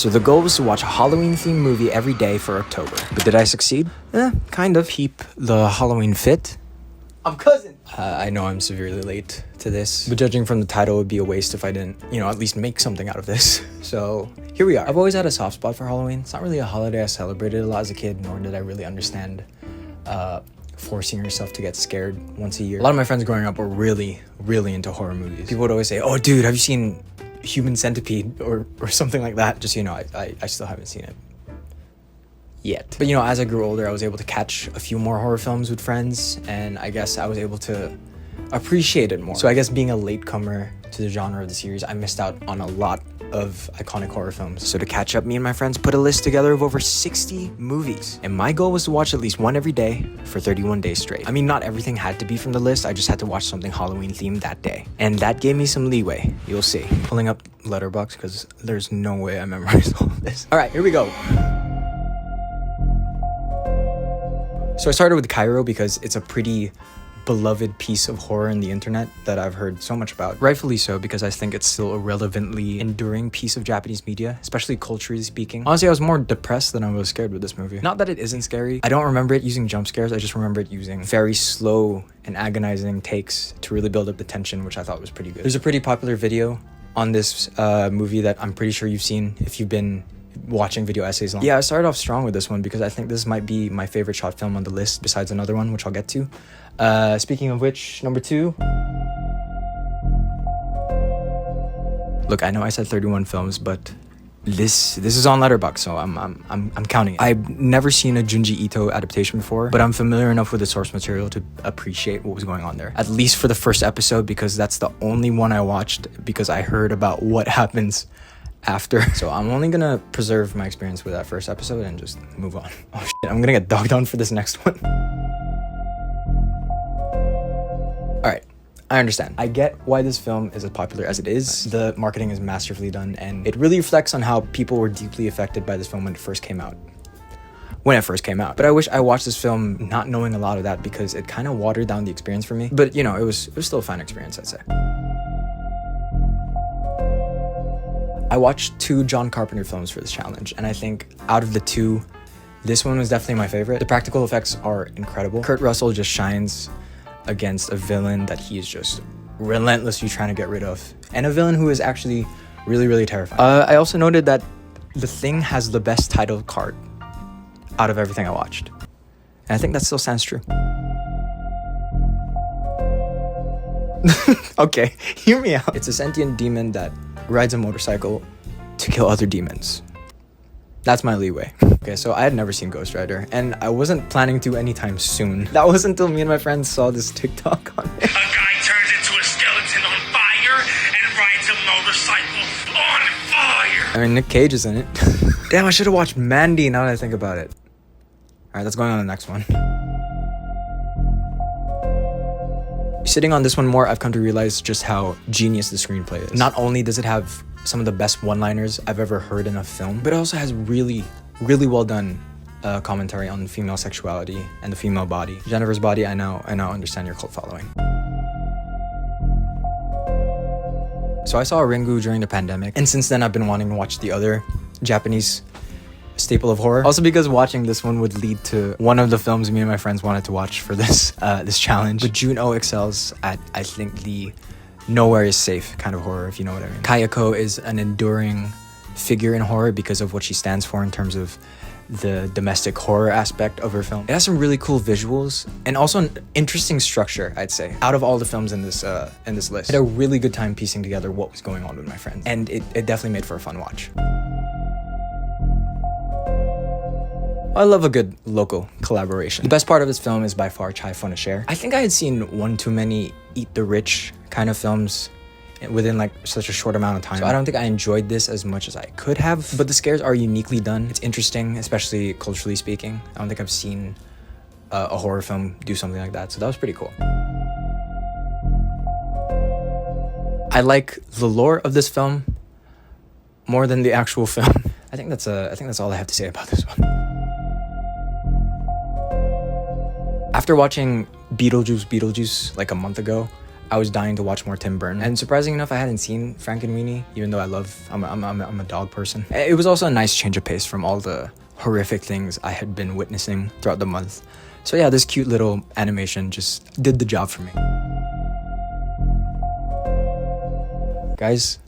So the goal was to watch a Halloween-themed movie every day for October. But did I succeed? Kind of. Keep the Halloween fit. I'm cousin! I know I'm severely late to this, but judging from the title, it would be a waste if I didn't, at least make something out of this. So here we are. I've always had a soft spot for Halloween. It's not really a holiday I celebrated a lot as a kid, nor did I really understand forcing yourself to get scared once a year. A lot of my friends growing up were really, really into horror movies. People would always say, oh dude, have you seen Human Centipede or something like that? Just, I still haven't seen it yet. But as I grew older, I was able to catch a few more horror films with friends, and I guess I was able to appreciate it more. So I guess being a latecomer to the genre of the series, I missed out on a lot of iconic horror films. So to catch up, me and my friends put a list together of over 60 movies, and my goal was to watch at least one every day for 31 days straight. I mean, not everything had to be from the list, I just had to watch something Halloween themed that day, and that gave me some leeway. You'll see. Pulling up Letterboxd because there's no way I memorized all of this. All right, here we go. So I started with Cairo because it's a pretty beloved piece of horror in the internet that I've heard so much about. Rightfully so, because I think it's still a relevantly enduring piece of Japanese media, especially culturally speaking. Honestly, I was more depressed than I was scared with this movie. Not that it isn't scary. I don't remember it using jump scares. I just remember it using very slow and agonizing takes to really build up the tension, which I thought was pretty good. There's a pretty popular video on this movie that I'm pretty sure you've seen if you've been watching video essays long. Yeah, I started off strong with this one because I think this might be my favorite short film on the list besides another one, which I'll get to. Speaking of which, number 2. Look, I know I said 31 films, but this is on Letterboxd, so I'm counting it. I've never seen a Junji Ito adaptation before, but I'm familiar enough with the source material to appreciate what was going on there. At least for the first episode, because that's the only one I watched because I heard about what happens after. So I'm only gonna preserve my experience with that first episode and just move on. Oh shit, I'm gonna get dogged on for this next one. Alright, I understand. I get why this film is as popular as it is. The marketing is masterfully done, and it really reflects on how people were deeply affected by this film when it first came out. But I wish I watched this film not knowing a lot of that because it kind of watered down the experience for me. But it was still a fun experience, I'd say. I watched 2 John Carpenter films for this challenge, and I think out of the 2, this one was definitely my favorite. The practical effects are incredible. Kurt Russell just shines against a villain that he is just relentlessly trying to get rid of, and a villain who is actually really, really terrifying. I also noted that The Thing has the best title card out of everything I watched, and I think that still stands true. Okay, hear me out. It's a sentient demon that rides a motorcycle to kill other demons. That's my leeway. Okay, so I had never seen Ghost Rider, and I wasn't planning to anytime soon. That was until me and my friends saw this TikTok on it. A guy turns into a skeleton on fire and rides a motorcycle on fire. I mean, Nick Cage is in it. Damn, I should have watched Mandy now that I think about it. Alright, that's going on the next one. Sitting on this one more, I've come to realize just how genius the screenplay is. Not only does it have some of the best one-liners I've ever heard in a film, but it also has really, really well done commentary on female sexuality and the female body. Jennifer's Body, I now understand your cult following. So I saw Ringu during the pandemic, and since then I've been wanting to watch the other Japanese staple of horror. Also because watching this one would lead to one of the films me and my friends wanted to watch for this this challenge. But Juno excels at, I think, the nowhere is safe kind of horror, if you know what I mean. Kayako is an enduring figure in horror because of what she stands for in terms of the domestic horror aspect of her film. It has some really cool visuals and also an interesting structure, I'd say. Out of all the films in this list, I had a really good time piecing together what was going on with my friends, and it definitely made for a fun watch. I love a good local collaboration. The best part of this film is by far Chai Fonashare. I think I had seen one too many Eat the Rich kind of films within like such a short amount of time. So I don't think I enjoyed this as much as I could have, but the scares are uniquely done. It's interesting, especially culturally speaking. I don't think I've seen a horror film do something like that, so that was pretty cool. I like the lore of this film more than the actual film. I think that's all I have to say about this one. After watching Beetlejuice like a month ago, I was dying to watch more Tim Burton. And surprisingly enough, I hadn't seen Frankenweenie, even though I'm a dog person. It was also a nice change of pace from all the horrific things I had been witnessing throughout the month. So yeah, this cute little animation just did the job for me. Guys,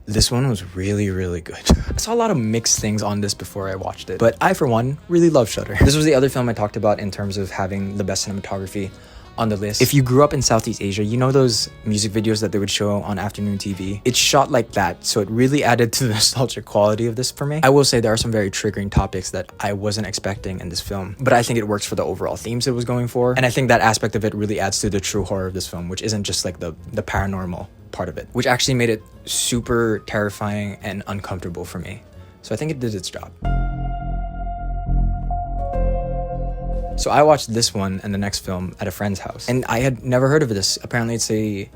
this one was really, really good. I saw a lot of mixed things on this before I watched it, but I, for one, really love Shudder. This was the other film I talked about in terms of having the best cinematography on the list. If you grew up in Southeast Asia, you know those music videos that they would show on afternoon TV? It's shot like that, so it really added to the nostalgic quality of this for me. I will say there are some very triggering topics that I wasn't expecting in this film, but I think it works for the overall themes it was going for, and I think that aspect of it really adds to the true horror of this film, which isn't just like the paranormal part of it, which actually made it super terrifying and uncomfortable for me. So I think it did its job. So I watched this one and the next film at a friend's house, and I had never heard of this. Apparently it's a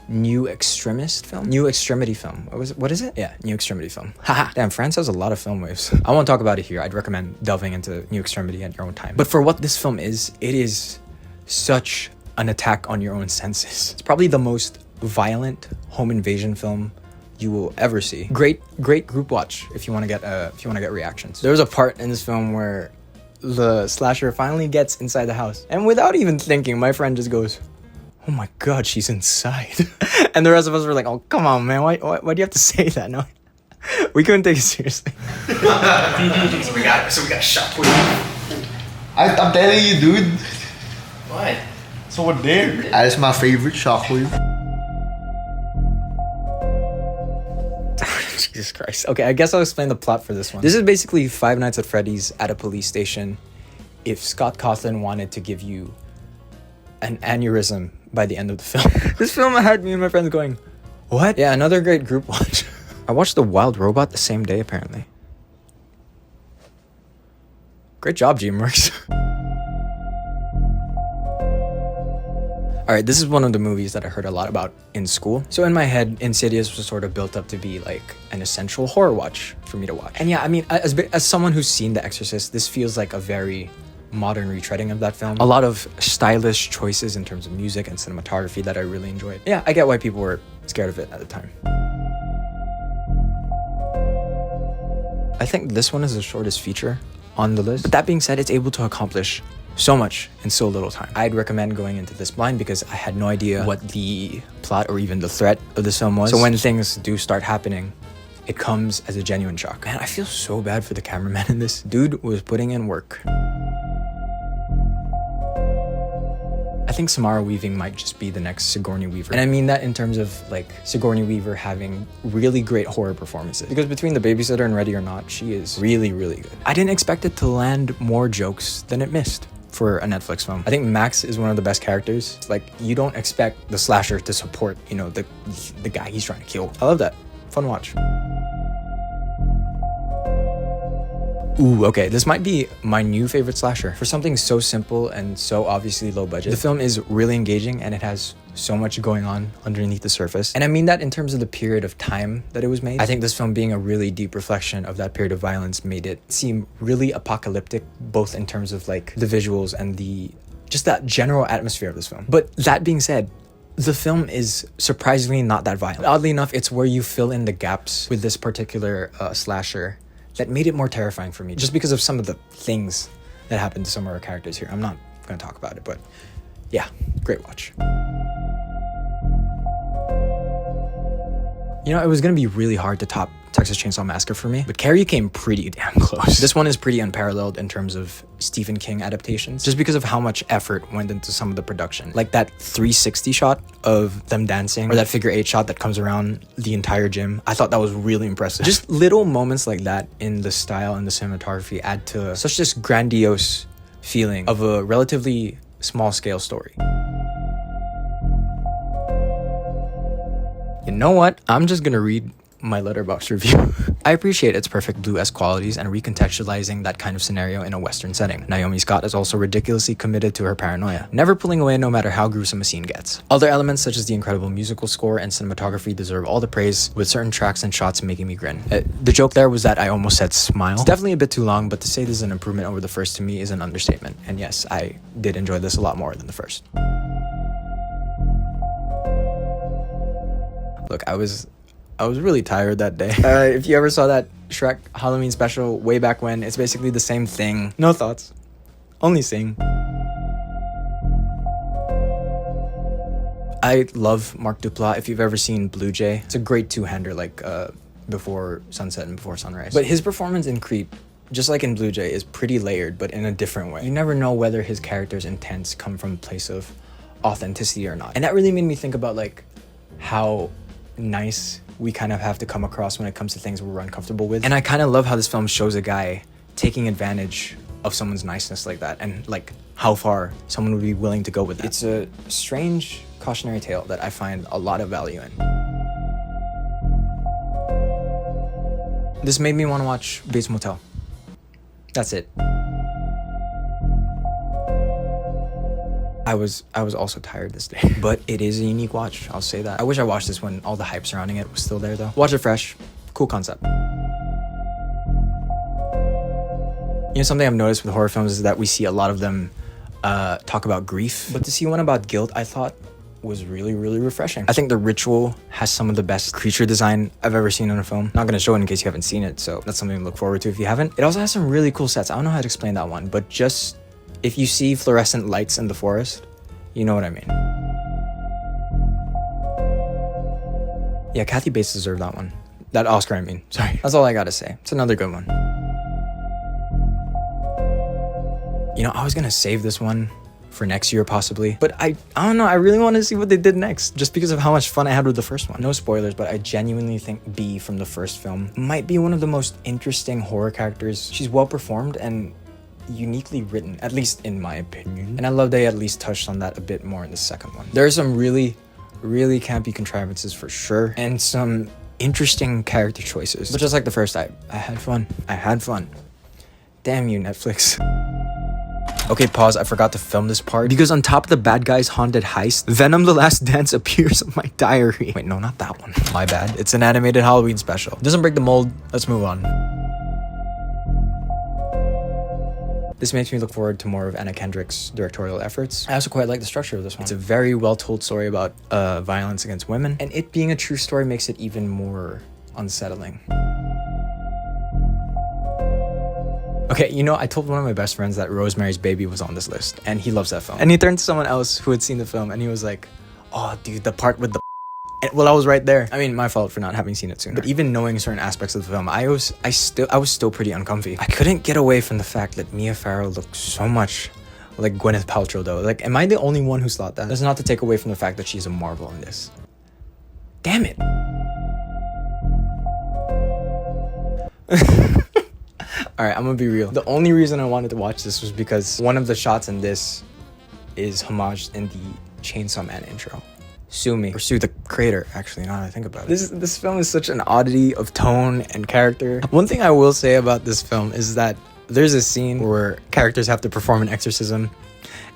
New Extremity film. What is it? Yeah, New Extremity film. Haha. Damn, France has a lot of film waves. I won't talk about it here. I'd recommend delving into New Extremity at your own time. But for what this film is, it is such an attack on your own senses. It's probably the most violent home invasion film you will ever see. Great group watch if you want to get reactions. There was a part in this film where the slasher finally gets inside the house, and without even thinking, my friend just goes, "Oh my god, she's inside." And the rest of us were like, "Oh, come on, man, why do you have to say that?" No, we couldn't take it seriously. So we got shockwave. I'm telling you, dude. What? So what there? That is my favorite shockwave. Jesus Christ. Okay, I guess I'll explain the plot for this one. This is basically Five Nights at Freddy's at a police station if Scott Cawthon wanted to give you an aneurysm by the end of the film. This film had me and my friends going, what? Yeah, another great group watch. I watched The Wild Robot the same day, apparently. Great job, DreamWorks. Alright, this is one of the movies that I heard a lot about in school. So in my head, Insidious was sort of built up to be like an essential horror watch for me to watch. And yeah, I mean, as someone who's seen The Exorcist, this feels like a very modern retreading of that film. A lot of stylish choices in terms of music and cinematography that I really enjoyed. Yeah, I get why people were scared of it at the time. I think this one is the shortest feature on the list. But that being said, it's able to accomplish so much in so little time. I'd recommend going into this blind because I had no idea what the plot or even the threat of this film was. So when things do start happening, it comes as a genuine shock. Man, I feel so bad for the cameraman in this. Dude was putting in work. I think Samara Weaving might just be the next Sigourney Weaver. And I mean that in terms of like Sigourney Weaver having really great horror performances. Because between The Babysitter and Ready or Not, she is really, really good. I didn't expect it to land more jokes than it missed for a Netflix film. I think Max is one of the best characters. Like, you don't expect the slasher to support, you know, the guy he's trying to kill. I love that. Fun watch. Ooh, okay, this might be my new favorite slasher. For something so simple and so obviously low budget, the film is really engaging and it has so much going on underneath the surface. And I mean that in terms of the period of time that it was made. I think this film being a really deep reflection of that period of violence made it seem really apocalyptic, both in terms of like the visuals and just that general atmosphere of this film. But that being said, the film is surprisingly not that violent. Oddly enough, it's where you fill in the gaps with this particular slasher that made it more terrifying for me, just because of some of the things that happened to some of our characters here. I'm not going to talk about it, but yeah, great watch. You know, it was going to be really hard to top Texas Chainsaw Massacre for me, but Carrie came pretty damn close. This one is pretty unparalleled in terms of Stephen King adaptations, just because of how much effort went into some of the production. Like that 360 shot of them dancing, or that figure 8 shot that comes around the entire gym. I thought that was really impressive. Just little moments like that in the style and the cinematography add to such this grandiose feeling of a relatively small scale story. You know what? I'm just gonna read my Letterboxd review. I appreciate its perfect Blue-esque qualities and recontextualizing that kind of scenario in a Western setting. Naomi Scott is also ridiculously committed to her paranoia, never pulling away no matter how gruesome a scene gets. Other elements such as the incredible musical score and cinematography deserve all the praise, with certain tracks and shots making me grin. The joke there was that I almost said smile. It's definitely a bit too long, but to say this is an improvement over the first to me is an understatement. And yes, I did enjoy this a lot more than the first. Look, I was really tired that day. If you ever saw that Shrek Halloween special way back when, it's basically the same thing. No thoughts. Only sing. I love Mark Duplass. If you've ever seen Blue Jay, it's a great two-hander, like Before Sunset and Before Sunrise. But his performance in Creep, just like in Blue Jay, is pretty layered, but in a different way. You never know whether his character's intents come from a place of authenticity or not. And that really made me think about like how nice we kind of have to come across when it comes to things we're uncomfortable with. And I kind of love how this film shows a guy taking advantage of someone's niceness like that, and like how far someone would be willing to go with that. It's a strange cautionary tale that I find a lot of value in. This made me want to watch Bates Motel. That's it. I was also tired this day, but it is a unique watch, I'll say that. I wish I watched this when all the hype surrounding it was still there though. Watch it fresh, cool concept. You know, something I've noticed with horror films is that we see a lot of them talk about grief, but to see one about guilt, I thought was really, really refreshing. I think The Ritual has some of the best creature design I've ever seen in a film. Not gonna show it in case you haven't seen it, so that's something to look forward to if you haven't. It also has some really cool sets. I don't know how to explain that one, but just if you see fluorescent lights in the forest, you know what I mean. Yeah, Kathy Bates deserved that one. That Oscar, I mean. Sorry. That's all I gotta say. It's another good one. You know, I was gonna save this one for next year possibly, but I don't know, I really want to see what they did next just because of how much fun I had with the first one. No spoilers, but I genuinely think Bee from the first film might be one of the most interesting horror characters. She's well performed and uniquely written, at least in my opinion, and I love they at least touched on that a bit more in the second one. There are some really campy contrivances for sure, and some interesting character choices, but just like the first, I had fun. Damn you, Netflix. Okay, pause, I forgot to film this part because on top of the bad guy's haunted heist, Venom the Last Dance appears in my diary. Wait, no, not that one. My bad. It's an animated Halloween special. Doesn't break the mold. Let's move on. This makes me look forward to more of Anna Kendrick's directorial efforts. I also quite like the structure of this one. It's a very well-told story about violence against women, and it being a true story makes it even more unsettling. Okay, you know, I told one of my best friends that Rosemary's Baby was on this list, and he loves that film. And he turned to someone else who had seen the film, and he was like, oh, dude, the part with the well, I was right there. I mean, my fault for not having seen it sooner. But even knowing certain aspects of the film, I was still pretty uncomfy. I couldn't get away from the fact that Mia Farrow looked so much like Gwyneth Paltrow, though. Like, am I the only one who's thought that? That's not to take away from the fact that she's a marvel in this. Damn it. Alright, I'm gonna be real. The only reason I wanted to watch this was because one of the shots in this is homaged in the Chainsaw Man intro. Sue me, or sue the creator, actually, now that I think about it. This film is such an oddity of tone and character. One thing I will say about this film is that there's a scene where characters have to perform an exorcism,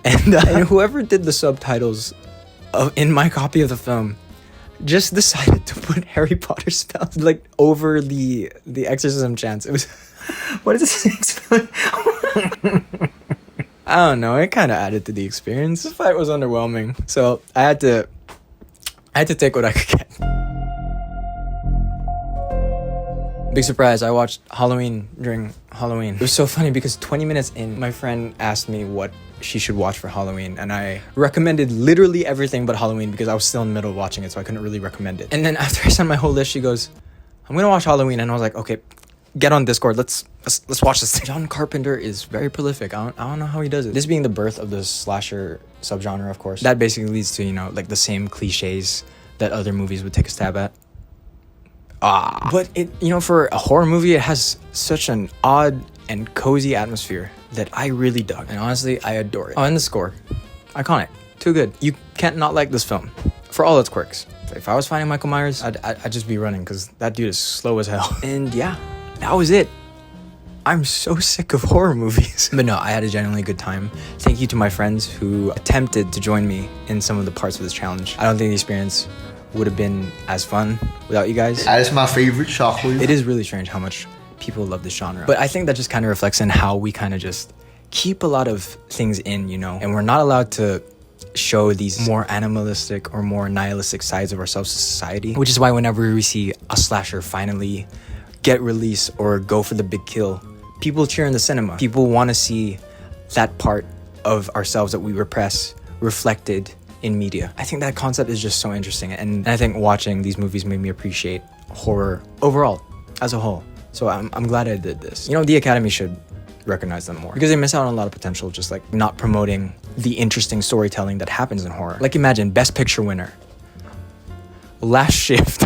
and whoever did the subtitles in my copy of the film just decided to put Harry Potter spells like over the exorcism chants. It was what is this? I don't know, it kind of added to the experience. The fight was underwhelming, so I had to take what I could get. Big surprise, I watched Halloween during Halloween. It was so funny because 20 minutes in, my friend asked me what she should watch for Halloween, and I recommended literally everything but Halloween because I was still in the middle of watching it, so I couldn't really recommend it. And then after I sent my whole list, she goes, I'm gonna watch Halloween, and I was like, okay, get on Discord, let's watch this thing. John Carpenter is very prolific. I don't know how he does it. This being the birth of the slasher subgenre, of course, that basically leads to, you know, like the same cliches that other movies would take a stab at. But it, you know, for a horror movie, it has such an odd and cozy atmosphere that I really dug, and honestly, I adore it. Oh, and the score, iconic, too good. You can't not like this film for all its quirks. If I was fighting Michael Myers, I'd just be running because that dude is slow as hell. And yeah, that was it. I'm so sick of horror movies. But no, I had a genuinely good time. Thank you to my friends who attempted to join me in some of the parts of this challenge. I don't think the experience would have been as fun without you guys. That is my favorite shockwave. It is really strange how much people love this genre. But I think that just kind of reflects in how we kind of just keep a lot of things in, you know, and we're not allowed to show these more animalistic or more nihilistic sides of ourselves as society. Which is why whenever we see a slasher finally get released or go for the big kill, people cheer in the cinema. People want to see that part of ourselves that we repress reflected in media. I think that concept is just so interesting, and I think watching these movies made me appreciate horror overall, as a whole. So I'm glad I did this. You know, the Academy should recognize them more, because they miss out on a lot of potential just like not promoting the interesting storytelling that happens in horror. Like imagine Best Picture winner, Last Shift.